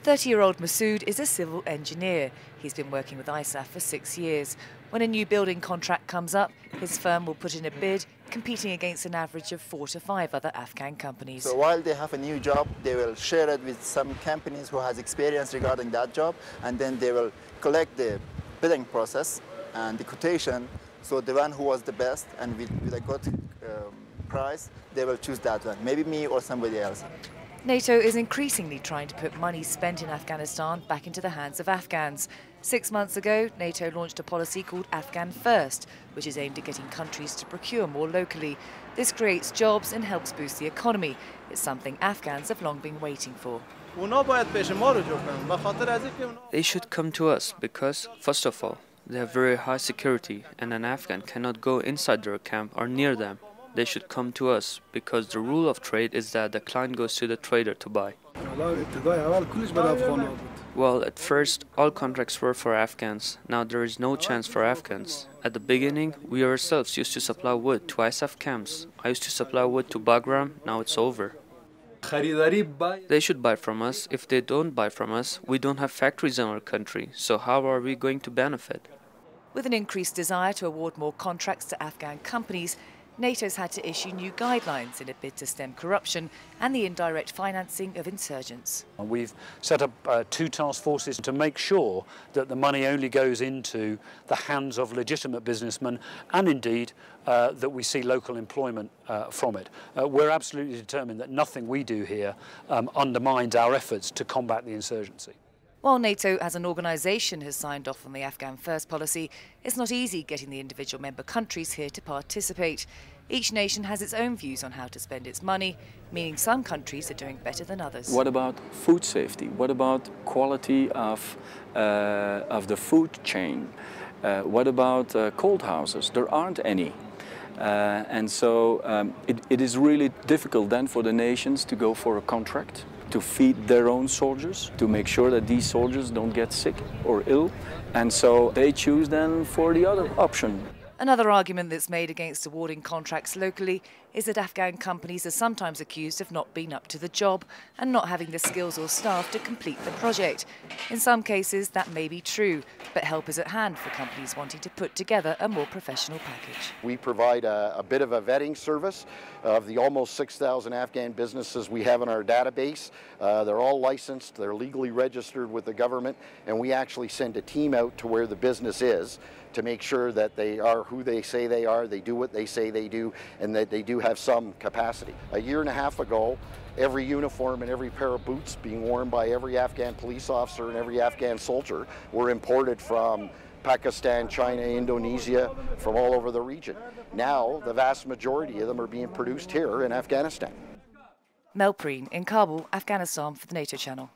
30-year-old Masood is a civil engineer. He's been working with ISAF for 6 years. When a new building contract comes up, his firm will put in a bid, competing against an average of 4 to 5 other Afghan companies. So while they have a new job, they will share it with some companies who has experience regarding that job, and then they will collect the bidding process and the quotation. So the one who was the best and with a good price, they will choose that one, maybe me or somebody else. NATO is increasingly trying to put money spent in Afghanistan back into the hands of Afghans. 6 months ago, NATO launched a policy called Afghan First, which is aimed at getting countries to procure more locally. This creates jobs and helps boost the economy. It's something Afghans have long been waiting for. They should come to us because, first of all, they have very high security and an Afghan cannot go inside their camp or near them. They should come to us because the rule of trade is that the client goes to the trader to buy. Well, at first, all contracts were for Afghans. Now there is no chance for Afghans. At the beginning, we ourselves used to supply wood to ISAF camps. I used to supply wood to Bagram, now it's over. They should buy from us. If they don't buy from us, we don't have factories in our country. So how are we going to benefit? With an increased desire to award more contracts to Afghan companies, NATO's had to issue new guidelines in a bid to stem corruption and the indirect financing of insurgents. We've set up 2 task forces to make sure that the money only goes into the hands of legitimate businessmen and indeed that we see local employment from it. We're absolutely determined that nothing we do here undermines our efforts to combat the insurgency. While NATO as an organisation has signed off on the Afghan First policy, it's not easy getting the individual member countries here to participate. Each nation has its own views on how to spend its money, meaning some countries are doing better than others. What about food safety? What about quality of the food chain? What about cold houses? There aren't any. And so it is really difficult then for the nations to go for a contract, to feed their own soldiers, to make sure that these soldiers don't get sick or ill. And so they choose then for the other option. Another argument that's made against awarding contracts locally is that Afghan companies are sometimes accused of not being up to the job and not having the skills or staff to complete the project. In some cases, that may be true, but help is at hand for companies wanting to put together a more professional package. We provide a bit of a vetting service of the almost 6,000 Afghan businesses we have in our database. They're all licensed, they're legally registered with the government, and we actually send a team out to where the business is to make sure that they are who they say they are, they do what they say they do, and that they do have some capacity. A year and a half ago, every uniform and every pair of boots being worn by every Afghan police officer and every Afghan soldier were imported from Pakistan, China, Indonesia, from all over the region. Now, the vast majority of them are being produced here in Afghanistan. Melissa Preen in Kabul, Afghanistan for the NATO Channel.